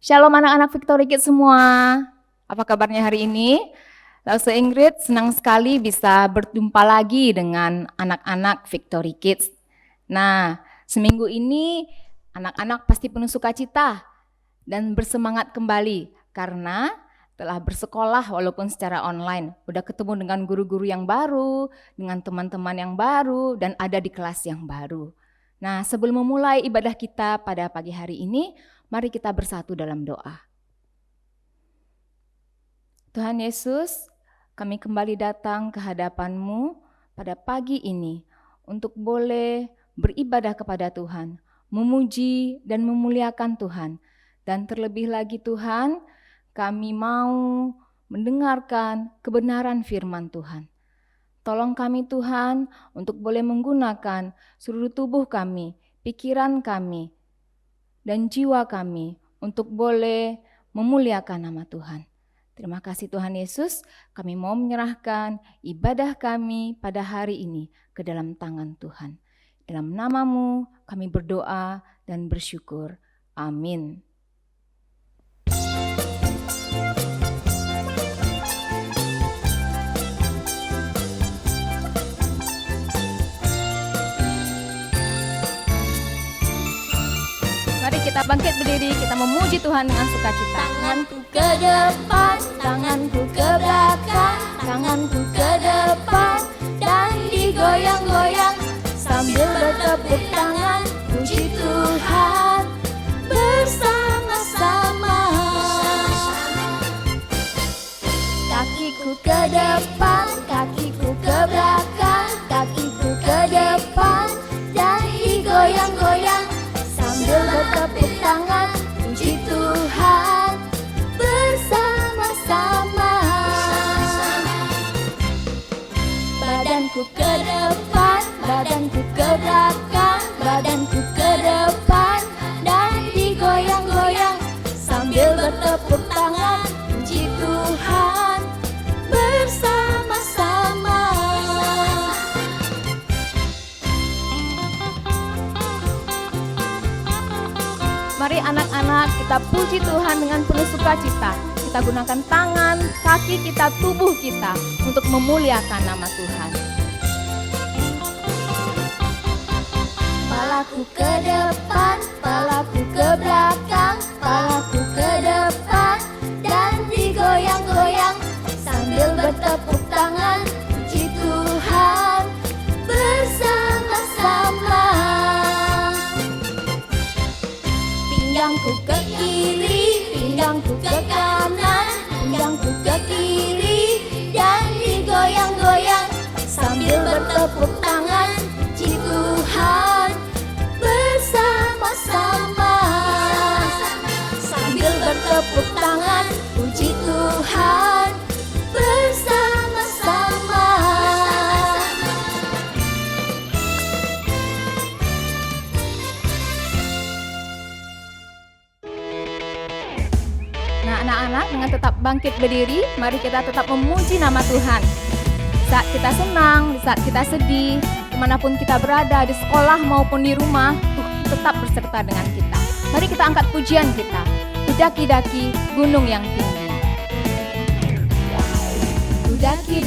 Shalom anak-anak Victory Kids semua. Apa kabarnya hari ini? Lause Ingrid senang sekali bisa berjumpa lagi dengan anak-anak Victory Kids. Nah, seminggu ini anak-anak pasti penuh sukacita dan bersemangat kembali karena telah bersekolah walaupun secara online. Udah ketemu dengan guru-guru yang baru, dengan teman-teman yang baru, dan ada di kelas yang baru. Nah, sebelum memulai ibadah kita pada pagi hari ini, mari kita bersatu dalam doa. Tuhan Yesus, kami kembali datang ke hadapan-Mu pada pagi ini untuk boleh beribadah kepada Tuhan, memuji dan memuliakan Tuhan. Dan terlebih lagi Tuhan, kami mau mendengarkan kebenaran firman Tuhan. Tolong kami Tuhan untuk boleh menggunakan seluruh tubuh kami, pikiran kami, dan jiwa kami untuk boleh memuliakan nama Tuhan. Terima kasih Tuhan Yesus, kami mau menyerahkan ibadah kami pada hari ini ke dalam tangan Tuhan. Dalam nama-Mu kami berdoa dan bersyukur. Amin. Mari kita bangkit berdiri, kita memuji Tuhan dengan sukacita. Tanganku ke depan, tanganku ke belakang, tanganku ke depan, dan digoyang-goyang sambil bertepuk tangan, puji Tuhan bersama-sama. Kakiku ke depan, kakiku ke belakang, kakiku ke depan, dan digoyang-goyang sambil bertepuk tangan, puji Tuhan bersama-sama. Badanku ke depan, badanku ke belakang, badanku ke depan, dan digoyang-goyang sambil bertepuk tangan, puji Tuhan bersama-sama. Mari anak-anak kita puji Tuhan dengan penuh sukacita. Kita gunakan tangan, kaki kita, tubuh kita untuk memuliakan nama Tuhan. Palaku ke depan, palaku ke belakang, palaku ke depan, dan digoyang-goyang sambil bertepuk tangan, puji Tuhan bersama-sama. Pinggangku ke kiri, pinggangku ke kanan, pinggangku ke kiri, dan digoyang-goyang sambil bertepuk tangan, puji Tuhan bersama-sama. Sambil bertepuk tangan, puji Tuhan bersama-sama. Nah anak-anak dengan tetap bangkit berdiri, mari kita tetap memuji nama Tuhan. Saat kita senang, saat kita sedih, dimanapun kita berada, di sekolah maupun di rumah, Tuhan tetap berserta dengan kita. Mari kita angkat pujian kita, Daki-daki gunung yang tinggi. Ku daki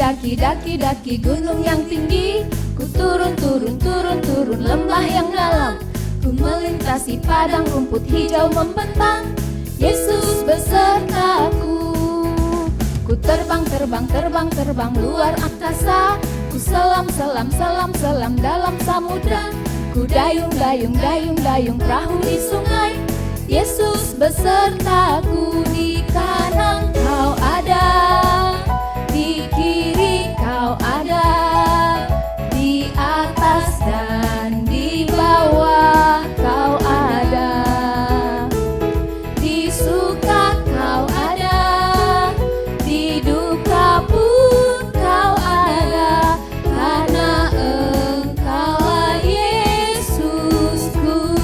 gunung yang tinggi, ku turun lembah yang dalam, ku melintasi padang rumput hijau membentang, Yesus besertaku. Ku terbang luar angkasa, ku selam dalam samudra, ku dayung perahu di sungai, Yesus besertaku. Di kanan kau ada, di kiri kau ada, di atas dan di bawah kau ada, di suka kau ada, di duka pun kau ada, karena Engkaulah Yesusku.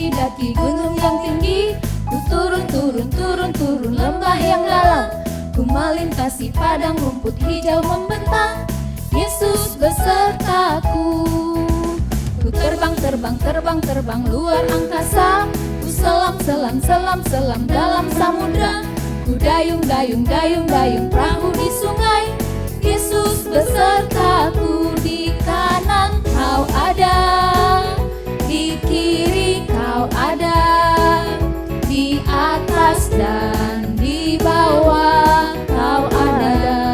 Daki gunung yang tinggi, ku turun lembah yang dalam, ku melintasi padang rumput hijau membentang, Yesus besertaku. Ku terbang, terbang, terbang, terbang luar angkasa. Ku selam, selam, selam, selam dalam samudra. Ku dayung, dayung, dayung, dayung perahu di sungai. Yesus besertaku, di kanan kau ada, di kiri kau ada, di atas dan di bawah kau ada,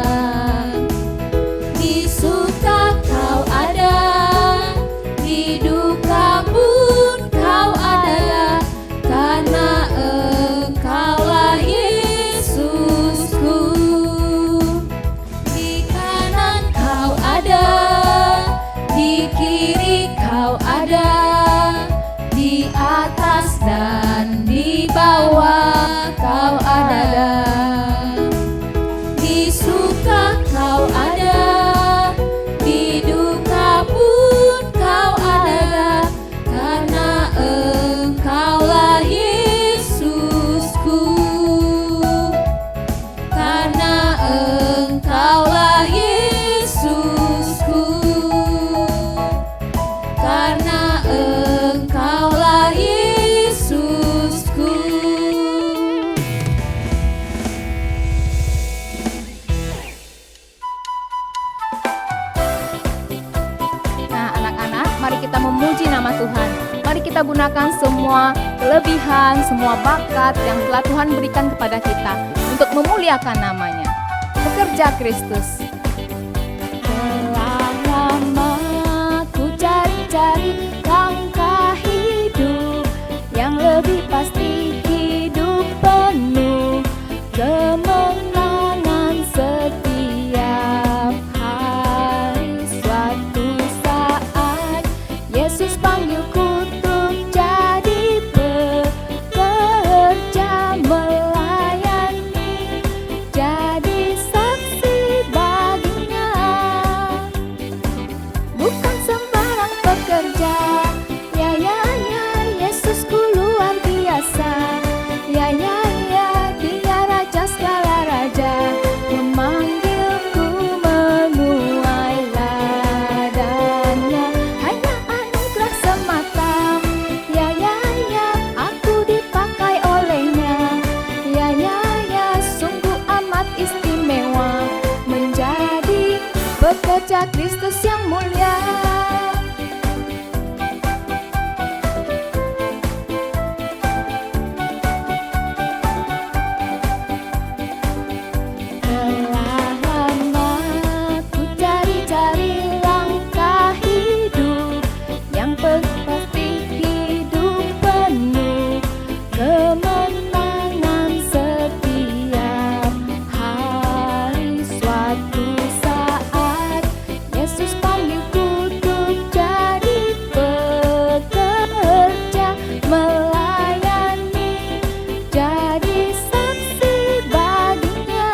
di suka kau ada, di duka pun kau ada, karena Engkaulah Yesusku. Di kanan kau ada, di kiri kau ada, di atas dan di bawah kau ada, di suka kau ada, di duka pun kau ada, karena Engkaulah Yesusku, karena Engkaulah Yesusku, karena Engkaulah Yesusku. Nah, anak-anak, mari kita memuji nama Tuhan. Mari kita gunakan semua kelebihan, semua bakat yang telah Tuhan berikan kepada kita untuk memuliakan namanya. Pekerja Kristus. Telah lama ku cari-cari langkah hidup yang lebih pasti, hidup penuh kemenangan setiap hari. Suatu saat Yesus panggilku untuk jadi pekerja, melayani, jadi saksi baginya. Bukan sembarang pekerja, ya ya ya, Yesusku luar biasa. Ya ya ya, Dia Raja segala raja, memanggilku menuai ladangnya. Hanya anugerah semata, ya ya ya, aku dipakai olehnya. Ya ya ya, sungguh amat istimewa menjadi pekerja Kristus yang mulia. Telah lama ku cari-cari langkah hidup yang pasti, hidup penuh kemenangan setiap hari. Suatu saat Yesus panggilku untuk jadi pekerja, melayani, jadi saksi baginya.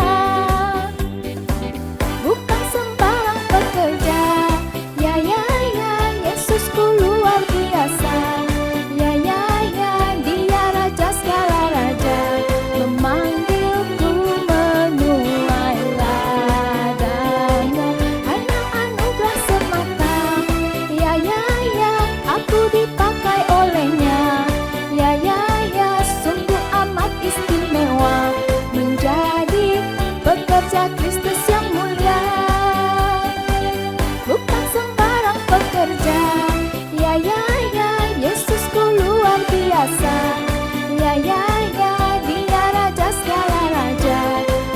Bukan sembarang pekerja, ya ya ya, Yesusku luar biasa. Ya ya ya, Dia Raja segala raja, memanggilku menuai ladangnya. Hanya anugerah semata, ya ya ya, aku dipakai olehnya. Ya ya ya, sungguh amat istimewa menjadi pekerja Kristus yang mulia. Bukan sembarang pekerja, ya ya ya, Yesusku luar biasa. Ya ya ya, Dia Raja segala raja,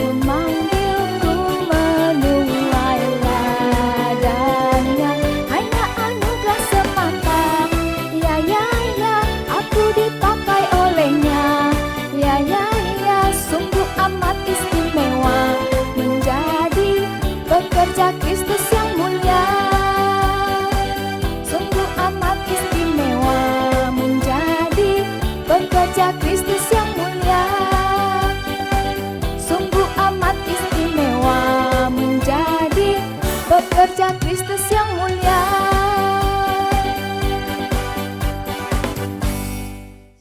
memanggilku menuai ladangnya. Hanya anugerah semata, ya ya ya, aku dipakai olehnya. Ya ya ya, sungguh amat istimewa menjadi pekerja Kristus yang mulia. Sungguh amat istimewa menjadi pekerja Kristus yang mulia. Sungguh amat istimewa menjadi pekerja Kristus yang mulia.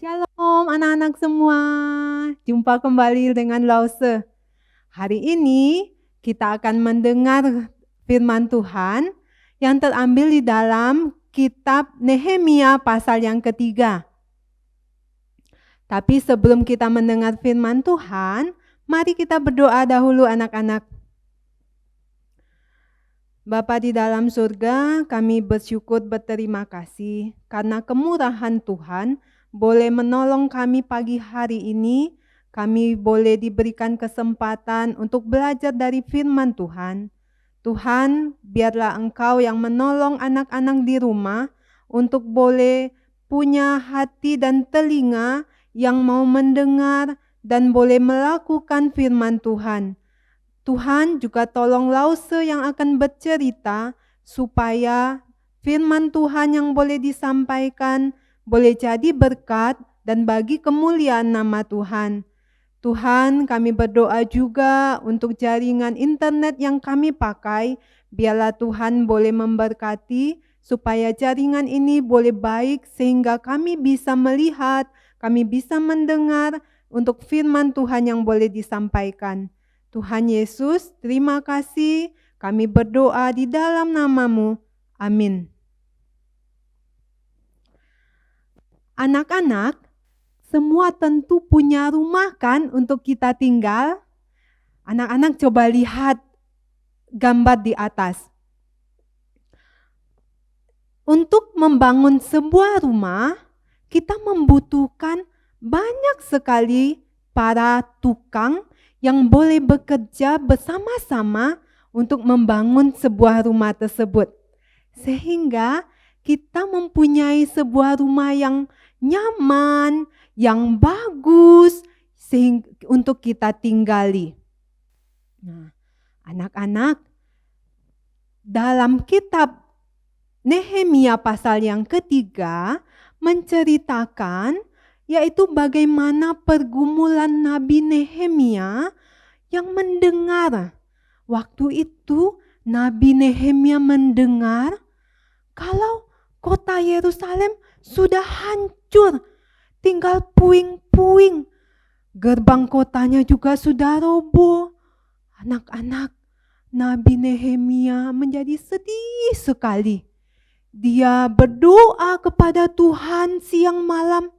Shalom anak-anak semua, jumpa kembali dengan Lause. Hari ini kita akan mendengar firman Tuhan yang terambil di dalam kitab Nehemia pasal yang ketiga. Tapi sebelum kita mendengar firman Tuhan, mari kita berdoa dahulu anak-anak. Bapa di dalam surga, kami bersyukur berterima kasih karena kemurahan Tuhan boleh menolong kami pagi hari ini. Kami boleh diberikan kesempatan untuk belajar dari firman Tuhan. Tuhan, biarlah Engkau yang menolong anak-anak di rumah untuk boleh punya hati dan telinga yang mau mendengar dan boleh melakukan firman Tuhan. Tuhan juga tolong Lause yang akan bercerita supaya firman Tuhan yang boleh disampaikan boleh jadi berkat dan bagi kemuliaan nama Tuhan. Tuhan, kami berdoa juga untuk jaringan internet yang kami pakai, biarlah Tuhan boleh memberkati supaya jaringan ini boleh baik sehingga kami bisa melihat, kami bisa mendengar untuk firman Tuhan yang boleh disampaikan. Tuhan Yesus, terima kasih. Kami berdoa di dalam nama-Mu. Amin. Anak-anak, semua tentu punya rumah kan untuk kita tinggal? Anak-anak coba lihat gambar di atas. Untuk membangun sebuah rumah, kita membutuhkan banyak sekali para tukang yang boleh bekerja bersama-sama untuk membangun sebuah rumah tersebut. Sehingga kita mempunyai sebuah rumah yang nyaman, yang bagus untuk kita tinggali. Nah, anak-anak, dalam kitab Nehemia pasal yang ketiga menceritakan yaitu bagaimana pergumulan Nabi Nehemia yang mendengar. Waktu itu Nabi Nehemia mendengar kalau kota Yerusalem sudah hancur, tinggal puing-puing. Gerbang kotanya juga sudah roboh. Anak-anak, Nabi Nehemia menjadi sedih sekali. Dia berdoa kepada Tuhan siang malam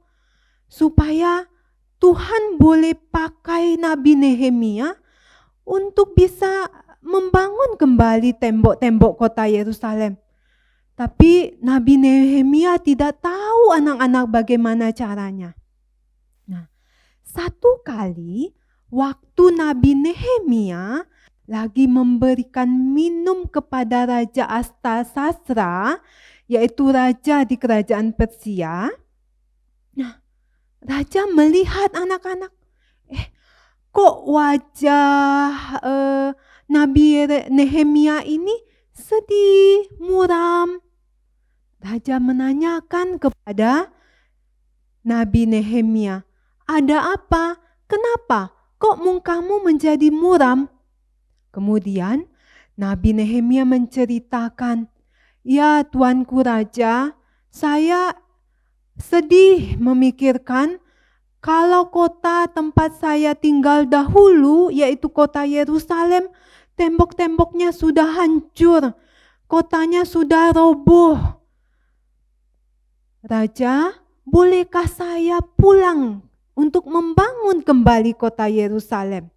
supaya Tuhan boleh pakai Nabi Nehemia untuk bisa membangun kembali tembok-tembok kota Yerusalem. Tapi Nabi Nehemia tidak tahu anak-anak bagaimana caranya. Nah, satu kali waktu Nabi Nehemia lagi memberikan minum kepada Raja Astasasra, yaitu raja di kerajaan Persia. Nah, raja melihat anak-anak, kok wajah Nabi Nehemia ini sedih, muram. Raja menanyakan kepada Nabi Nehemia, ada apa? Kenapa? Kok mukamu menjadi muram? Kemudian Nabi Nehemia menceritakan, ya Tuanku Raja, saya sedih memikirkan kalau kota tempat saya tinggal dahulu, yaitu kota Yerusalem, tembok-temboknya sudah hancur, kotanya sudah roboh. Raja, bolehkah saya pulang untuk membangun kembali kota Yerusalem?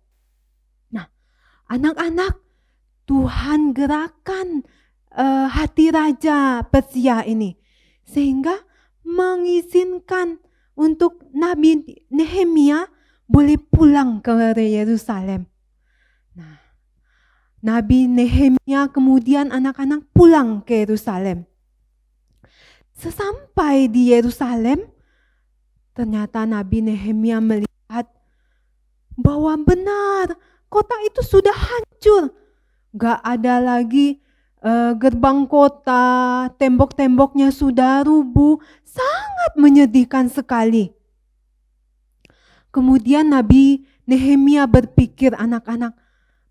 Nah, anak-anak, Tuhan gerakan hati Raja Persia ini, sehingga mengizinkan untuk Nabi Nehemia boleh pulang ke Yerusalem. Nah, Nabi Nehemia kemudian anak-anak pulang ke Yerusalem. Sesampai di Yerusalem, ternyata Nabi Nehemia melihat bahwa benar kota itu sudah hancur. Gak ada lagi gerbang kota, tembok-temboknya sudah rubuh, sangat menyedihkan sekali. Kemudian Nabi Nehemia berpikir, anak-anak,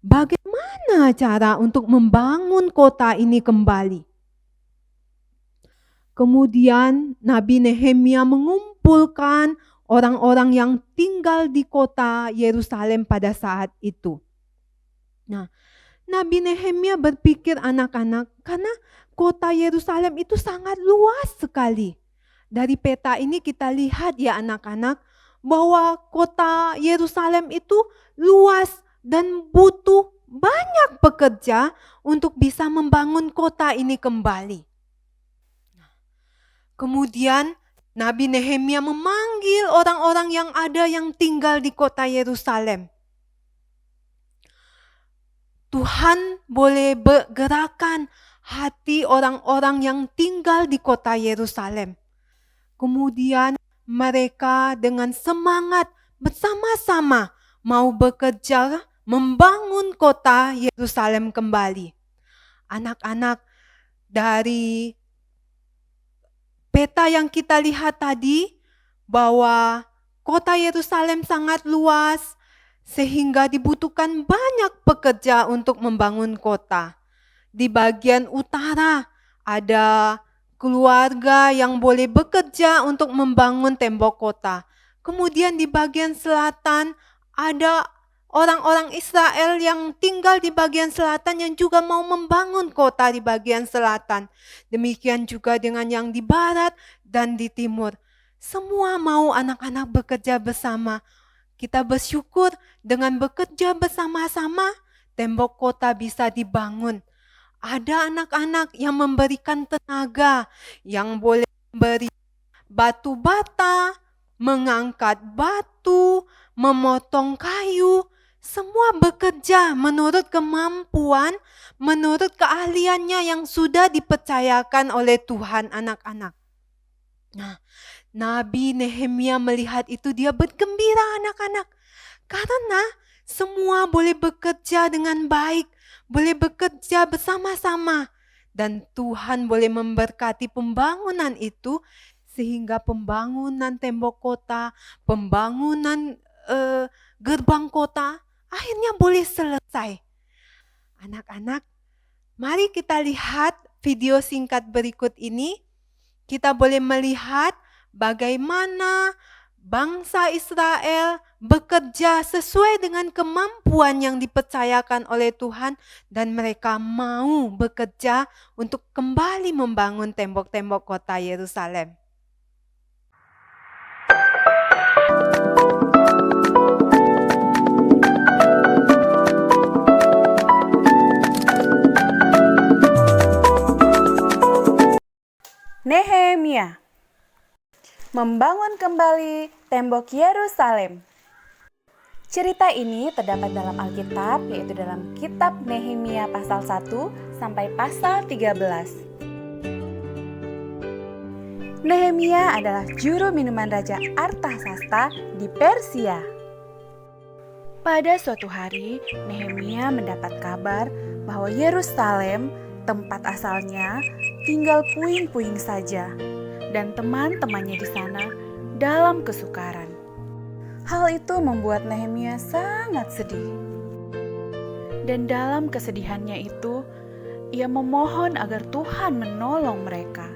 bagaimana cara untuk membangun kota ini kembali? Kemudian Nabi Nehemia mengumpulkan orang-orang yang tinggal di kota Yerusalem pada saat itu. Nah, Nabi Nehemia berpikir anak-anak, karena kota Yerusalem itu sangat luas sekali. Dari peta ini kita lihat ya anak-anak, bahwa kota Yerusalem itu luas dan butuh banyak pekerja untuk bisa membangun kota ini kembali. Kemudian Nabi Nehemia memanggil orang-orang yang ada yang tinggal di kota Yerusalem. Tuhan boleh bergerakan hati orang-orang yang tinggal di kota Yerusalem. Kemudian mereka dengan semangat bersama-sama mau bekerja membangun kota Yerusalem kembali. Anak-anak, dari peta yang kita lihat tadi bahwa kota Yerusalem sangat luas sehingga dibutuhkan banyak pekerja untuk membangun kota. Di bagian utara ada keluarga yang boleh bekerja untuk membangun tembok kota. Kemudian di bagian selatan ada orang-orang Israel yang tinggal di bagian selatan yang juga mau membangun kota di bagian selatan. Demikian juga dengan yang di barat dan di timur. Semua mau anak-anak bekerja bersama. Kita bersyukur dengan bekerja bersama-sama, tembok kota bisa dibangun. Ada anak-anak yang memberikan tenaga, yang boleh memberi batu bata, mengangkat batu, memotong kayu. Semua bekerja menurut kemampuan, menurut keahliannya yang sudah dipercayakan oleh Tuhan anak-anak. Nah, Nabi Nehemia melihat itu dia bergembira anak-anak. Karena semua boleh bekerja dengan baik, boleh bekerja bersama-sama. Dan Tuhan boleh memberkati pembangunan itu sehingga pembangunan tembok kota, pembangunan gerbang kota akhirnya boleh selesai. Anak-anak, mari kita lihat video singkat berikut ini. Kita boleh melihat bagaimana bangsa Israel bekerja sesuai dengan kemampuan yang dipercayakan oleh Tuhan dan mereka mau bekerja untuk kembali membangun tembok-tembok kota Yerusalem. Nehemia membangun kembali tembok Yerusalem. Cerita ini terdapat dalam Alkitab, yaitu dalam kitab Nehemia pasal 1 sampai pasal 13. Nehemia adalah juru minuman Raja Artasasta di Persia. Pada suatu hari, Nehemia mendapat kabar bahwa Yerusalem, tempat asalnya, tinggal puing-puing saja, dan teman-temannya di sana dalam kesukaran. Hal itu membuat Nehemia sangat sedih. Dan dalam kesedihannya itu, ia memohon agar Tuhan menolong mereka.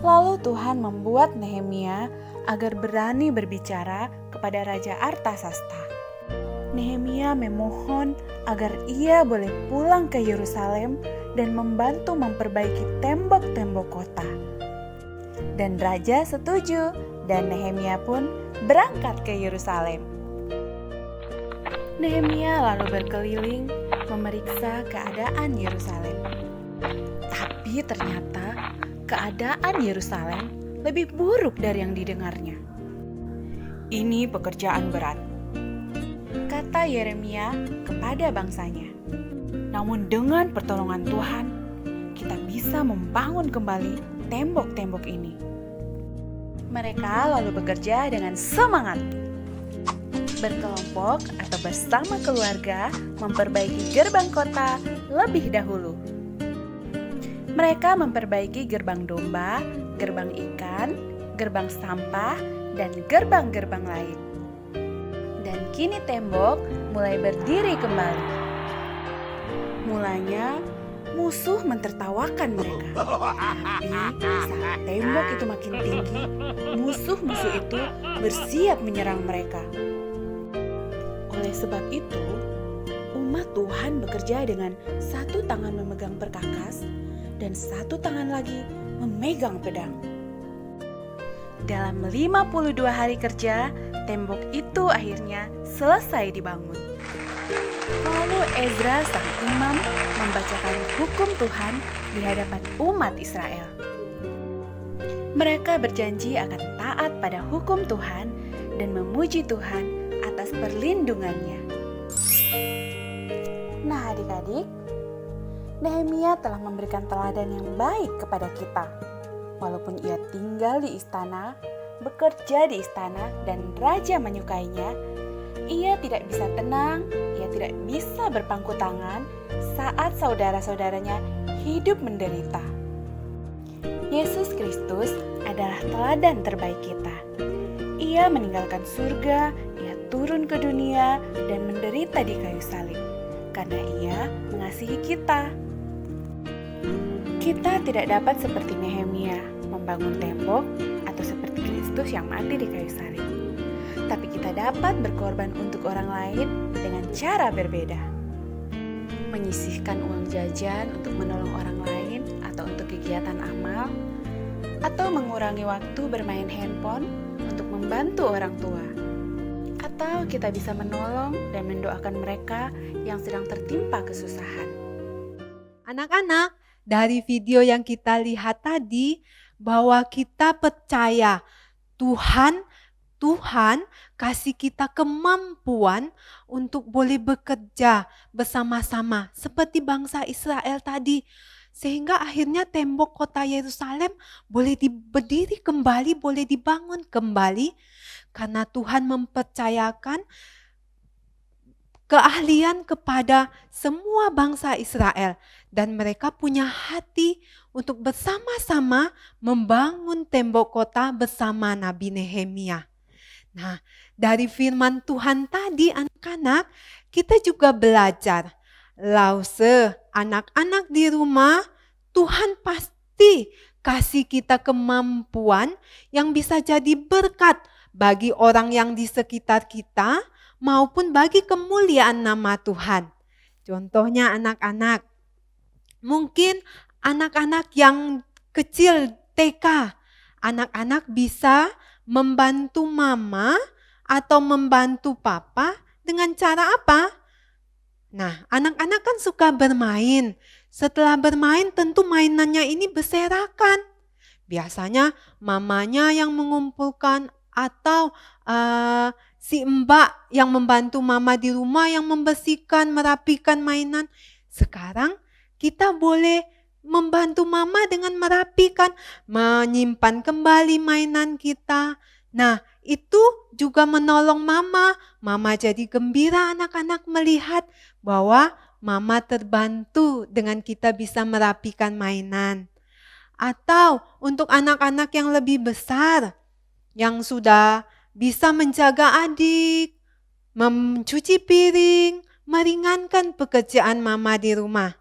Lalu Tuhan membuat Nehemia agar berani berbicara kepada Raja Artasasta. Nehemia memohon agar ia boleh pulang ke Yerusalem dan membantu memperbaiki tembok-tembok kota. Dan raja setuju, dan Nehemia pun berangkat ke Yerusalem. Nehemia lalu berkeliling memeriksa keadaan Yerusalem. Tapi ternyata keadaan Yerusalem lebih buruk dari yang didengarnya. Ini pekerjaan berat, kata Yeremia kepada bangsanya. Namun dengan pertolongan Tuhan, kita bisa membangun kembali tembok-tembok ini. Mereka lalu bekerja dengan semangat. Berkelompok atau bersama keluarga memperbaiki gerbang kota lebih dahulu. Mereka memperbaiki gerbang domba, gerbang ikan, gerbang sampah, dan gerbang-gerbang lain. Dan kini tembok mulai berdiri kembali. Mulanya musuh mentertawakan mereka. Tapi saat tembok itu makin tinggi, musuh-musuh itu bersiap menyerang mereka. Oleh sebab itu, selama Tuhan bekerja dengan satu tangan memegang perkakas dan satu tangan lagi memegang pedang. Dalam 52 hari kerja, tembok itu akhirnya selesai dibangun. Lalu Ezra sang imam membacakan hukum Tuhan di hadapan umat Israel. Mereka berjanji akan taat pada hukum Tuhan dan memuji Tuhan atas perlindungannya. Nah adik-adik, Nehemia telah memberikan teladan yang baik kepada kita. Walaupun ia tinggal di istana, bekerja di istana, dan raja menyukainya, ia tidak bisa tenang, ia tidak bisa berpangku tangan saat saudara-saudaranya hidup menderita. Yesus Kristus adalah teladan terbaik kita. Ia meninggalkan surga, ia turun ke dunia dan menderita di kayu salib, karena ia mengasihi kita. Kita tidak dapat seperti Nehemia membangun tembok atau seperti Kristus yang mati di kayu salib. Tapi kita dapat berkorban untuk orang lain dengan cara berbeda. Menyisihkan uang jajan untuk menolong orang lain atau untuk kegiatan amal, atau mengurangi waktu bermain handphone untuk membantu orang tua. Atau kita bisa menolong dan mendoakan mereka yang sedang tertimpa kesusahan. Anak-anak, dari video yang kita lihat tadi, bahwa kita percaya Tuhan kasih kita kemampuan untuk boleh bekerja bersama-sama seperti bangsa Israel tadi. Sehingga akhirnya tembok kota Yerusalem boleh berdiri kembali, boleh dibangun kembali. Karena Tuhan mempercayakan keahlian kepada semua bangsa Israel. Dan mereka punya hati untuk bersama-sama membangun tembok kota bersama Nabi Nehemia. Nah, dari firman Tuhan tadi anak-anak, kita juga belajar. Lause, anak-anak di rumah, Tuhan pasti kasih kita kemampuan yang bisa jadi berkat bagi orang yang di sekitar kita maupun bagi kemuliaan nama Tuhan. Contohnya anak-anak, mungkin anak-anak yang kecil TK, anak-anak bisa membantu mama atau membantu papa dengan cara apa? Nah, anak-anak kan suka bermain. Setelah bermain tentu mainannya ini berserakan. Biasanya mamanya yang mengumpulkan atau si mbak yang membantu mama di rumah yang membersihkan, merapikan mainan. Sekarang kita boleh membantu mama dengan merapikan, menyimpan kembali mainan kita. Nah, itu juga menolong mama. Mama jadi gembira anak-anak melihat bahwa mama terbantu dengan kita bisa merapikan mainan. Atau untuk anak-anak yang lebih besar, yang sudah bisa menjaga adik, mencuci piring, meringankan pekerjaan mama di rumah.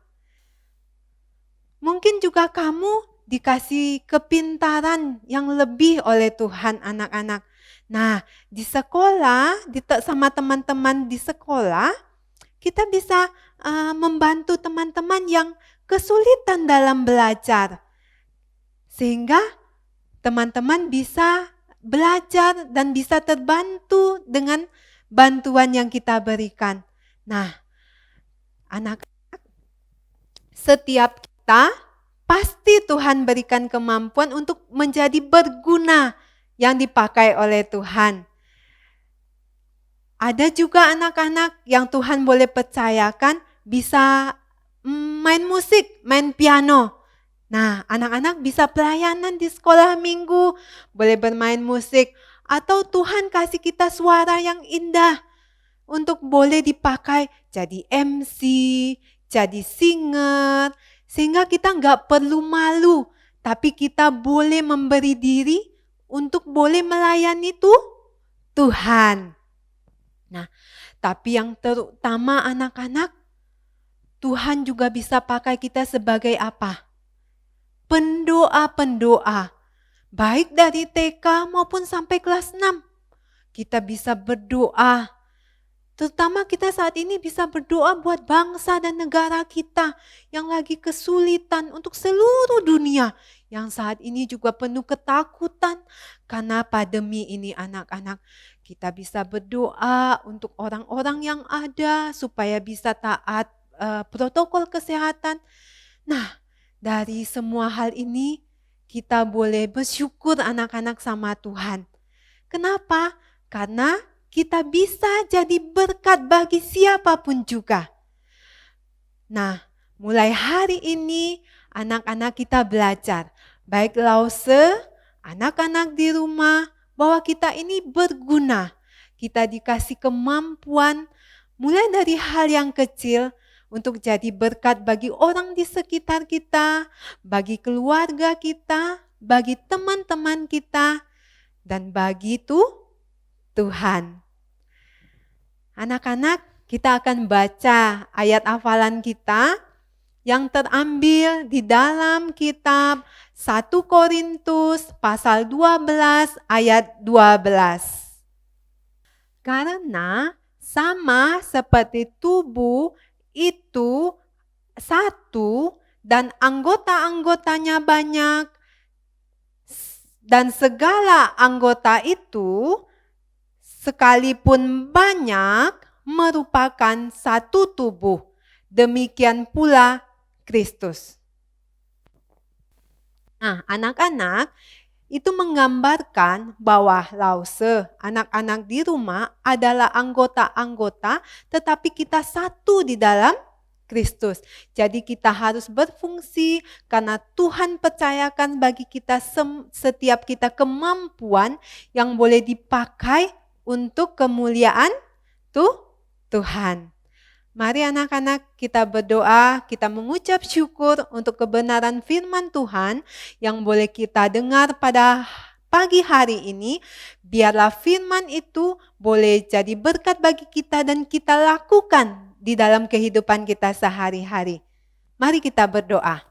Mungkin juga kamu dikasih kepintaran yang lebih oleh Tuhan anak-anak. Nah, di sekolah, sama teman-teman di sekolah, kita bisa membantu teman-teman yang kesulitan dalam belajar. Sehingga teman-teman bisa belajar dan bisa terbantu dengan bantuan yang kita berikan. Nah, anak-anak, setiap kita pasti Tuhan berikan kemampuan untuk menjadi berguna yang dipakai oleh Tuhan. Ada juga anak-anak yang Tuhan boleh percayakan bisa main musik, main piano. Nah, anak-anak bisa pelayanan di sekolah minggu, boleh bermain musik. Atau Tuhan kasih kita suara yang indah untuk boleh dipakai jadi MC, jadi singer. Sehingga kita nggak perlu malu, tapi kita boleh memberi diri untuk boleh melayani Tuhan. Nah, tapi yang terutama anak-anak, Tuhan juga bisa pakai kita sebagai apa? Pendoa-pendoa. Baik dari TK maupun sampai kelas 6. Kita bisa berdoa. Terutama kita saat ini bisa berdoa buat bangsa dan negara kita yang lagi kesulitan, untuk seluruh dunia yang saat ini juga penuh ketakutan karena pandemi ini anak-anak. Kita bisa berdoa untuk orang-orang yang ada supaya bisa taat protokol kesehatan. Nah, dari semua hal ini kita boleh bersyukur anak-anak sama Tuhan. Kenapa? Karena kita bisa jadi berkat bagi siapapun juga. Nah, mulai hari ini anak-anak kita belajar, baik Lause, anak-anak di rumah, bahwa kita ini berguna. Kita dikasih kemampuan mulai dari hal yang kecil untuk jadi berkat bagi orang di sekitar kita, bagi keluarga kita, bagi teman-teman kita, dan bagi Tuhan. Anak-anak, kita akan baca ayat hafalan kita yang terambil di dalam kitab 1 Korintus pasal 12 ayat 12. Karena sama seperti tubuh itu satu dan anggota-anggotanya banyak, dan segala anggota itu sekalipun banyak merupakan satu tubuh. Demikian pula Kristus. Nah, anak-anak, itu menggambarkan bahwa Lause, anak-anak di rumah adalah anggota-anggota, tetapi kita satu di dalam Kristus. Jadi kita harus berfungsi karena Tuhan percayakan bagi kita setiap kita kemampuan yang boleh dipakai untuk kemuliaan Tuhan. Mari anak-anak kita berdoa, kita mengucap syukur untuk kebenaran firman Tuhan yang boleh kita dengar pada pagi hari ini. Biarlah firman itu boleh jadi berkat bagi kita dan kita lakukan di dalam kehidupan kita sehari-hari. Mari kita berdoa.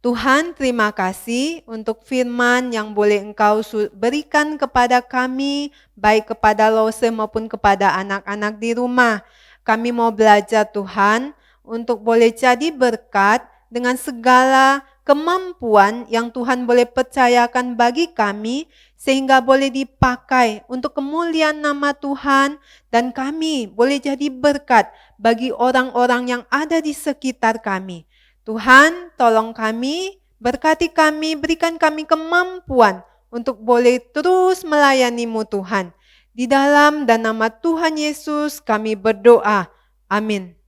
Tuhan, terima kasih untuk firman yang boleh Engkau berikan kepada kami, baik kepada Lause maupun kepada anak-anak di rumah. Kami mau belajar Tuhan untuk boleh jadi berkat dengan segala kemampuan yang Tuhan boleh percayakan bagi kami, sehingga boleh dipakai untuk kemuliaan nama Tuhan, dan kami boleh jadi berkat bagi orang-orang yang ada di sekitar kami. Tuhan, tolong kami, berkati kami, berikan kami kemampuan untuk boleh terus melayani-Mu Tuhan. Di dalam dan nama Tuhan Yesus kami berdoa. Amin.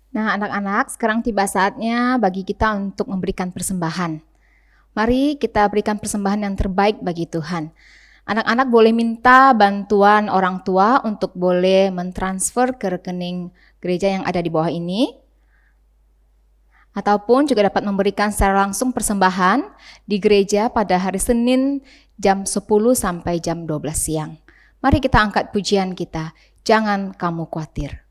Nah anak-anak, sekarang tiba saatnya bagi kita untuk memberikan persembahan. Mari kita berikan persembahan yang terbaik bagi Tuhan. Anak-anak boleh minta bantuan orang tua untuk boleh mentransfer ke rekening gereja yang ada di bawah ini. Ataupun juga dapat memberikan secara langsung persembahan di gereja pada hari Senin jam 10 sampai jam 12 siang. Mari kita angkat pujian kita, jangan kamu khawatir.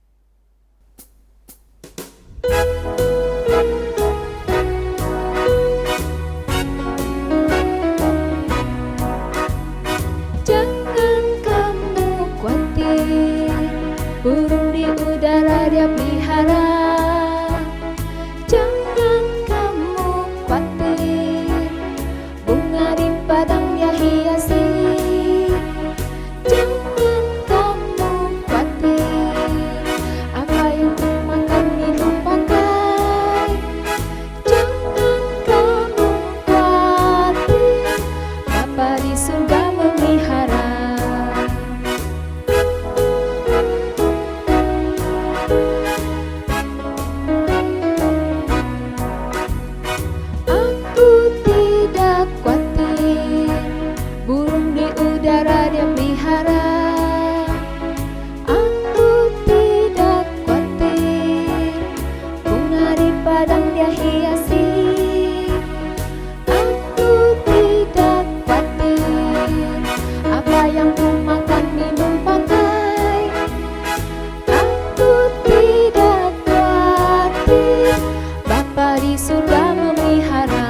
Jangan kamu khawatir, burung di udara Dia pelihara. Jangan kamu khawatir, bunga di padang Dia hiasi. Jangan kamu khawatir, apa yang makan minum pakai. Jangan kamu khawatir, Bapa di surga memelihara. Aku tidak khawatir, burung di udara Dia pelihara. Aku tidak khawatir, bunga di padang Dia hiasi. Aku tidak khawatir, apa yang ku makan minum pakai. Aku tidak khawatir, Bapa di surga memelihara.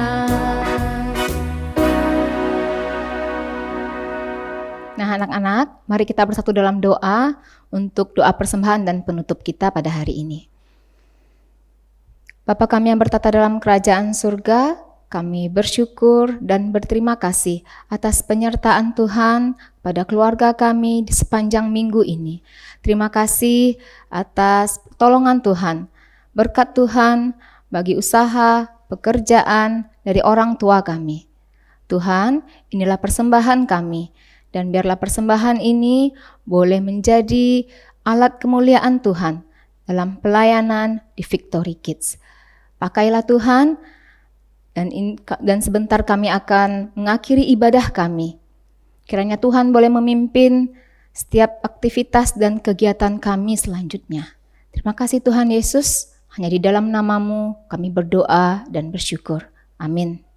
Nah anak-anak, mari Mari kita bersatu dalam doa untuk doa persembahan dan penutup kita pada hari ini. Bapa kami yang bertata dalam kerajaan surga, kami bersyukur dan berterima kasih atas penyertaan Tuhan pada keluarga kami di sepanjang minggu ini. Terima kasih atas pertolongan Tuhan, berkat Tuhan bagi usaha, pekerjaan dari orang tua kami. Tuhan, inilah persembahan kami, dan biarlah persembahan ini boleh menjadi alat kemuliaan Tuhan dalam pelayanan di Victory Kids. Pakailah Tuhan, dan sebentar kami akan mengakhiri ibadah kami. Kiranya Tuhan boleh memimpin setiap aktivitas dan kegiatan kami selanjutnya. Terima kasih Tuhan Yesus, hanya di dalam nama-Mu kami berdoa dan bersyukur. Amin.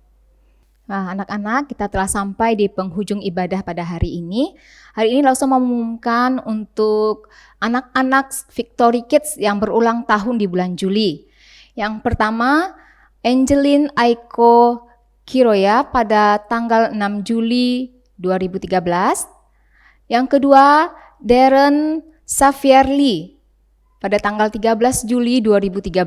Nah, anak-anak, kita telah sampai di penghujung ibadah pada hari ini. Hari ini langsung mengumumkan untuk anak-anak Victory Kids yang berulang tahun di bulan Juli. Yang pertama, Angeline Aiko Kiroya pada tanggal 6 Juli 2013. Yang kedua, Darren Safierli pada tanggal 13 Juli 2013.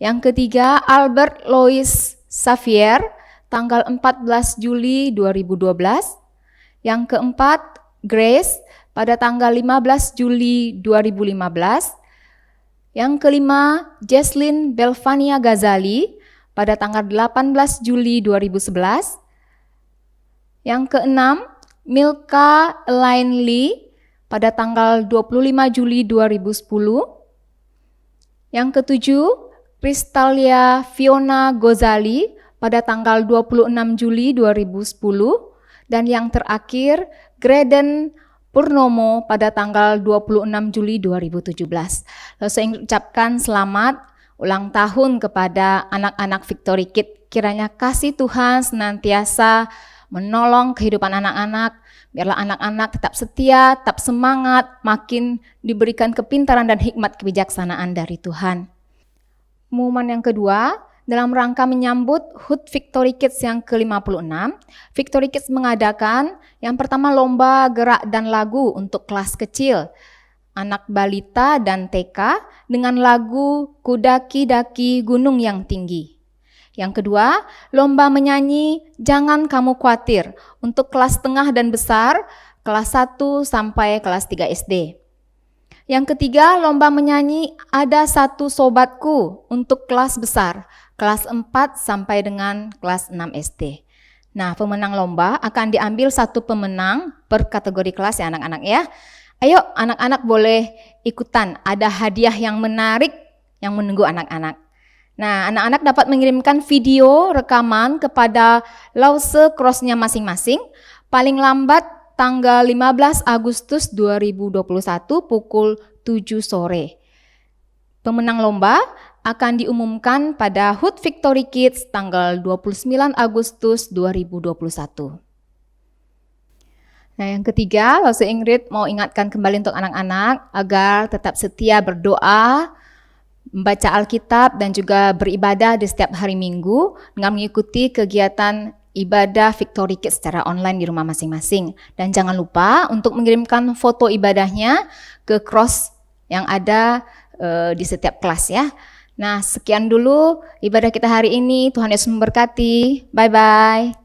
Yang ketiga, Albert Louis Xavier tanggal 14 Juli 2012. Yang keempat, Grace pada tanggal 15 Juli 2015. Yang kelima, Jesslyn Belvania Ghazali pada tanggal 18 Juli 2011. Yang keenam, Milka Elaine Lee pada tanggal 25 Juli 2010. Yang ketujuh, Kristalia Fiona Gozali pada tanggal 26 Juli 2010, dan yang terakhir Graden Purnomo pada tanggal 26 Juli 2017. Lalu saya ingin ucapkan selamat ulang tahun kepada anak-anak Victory Kids. Kiranya kasih Tuhan senantiasa menolong kehidupan anak-anak. Biarlah anak-anak tetap setia, tetap semangat, makin diberikan kepintaran dan hikmat kebijaksanaan dari Tuhan. Pengumuman yang kedua, dalam rangka menyambut HUT Victory Kids yang ke-56, Victory Kids mengadakan yang pertama lomba gerak dan lagu untuk kelas kecil, anak balita dan TK dengan lagu Kudaki-daki Gunung yang Tinggi. Yang kedua, lomba menyanyi Jangan Kamu Khawatir untuk kelas tengah dan besar, kelas 1 sampai kelas 3 SD. Yang ketiga, lomba menyanyi Ada Satu Sobatku untuk kelas besar, kelas 4 sampai dengan kelas 6 SD. Nah, pemenang lomba akan diambil satu pemenang per kategori kelas ya anak-anak ya. Ayo anak-anak boleh ikutan, ada hadiah yang menarik yang menunggu anak-anak. Nah, anak-anak dapat mengirimkan video rekaman kepada Lause Cross-nya masing-masing paling lambat tanggal 15 Agustus 2021 pukul 7 sore. Pemenang lomba akan diumumkan pada HUT Victory Kids tanggal 29 Agustus 2021. Nah, yang ketiga, Lause Ingrid mau ingatkan kembali untuk anak-anak agar tetap setia berdoa, membaca Alkitab dan juga beribadah di setiap hari Minggu dengan mengikuti kegiatan ibadah Victory Kids secara online di rumah masing-masing. Dan jangan lupa untuk mengirimkan foto ibadahnya ke cross yang ada di setiap kelas ya. Nah, sekian dulu ibadah kita hari ini. Tuhan Yesus memberkati. Bye-bye.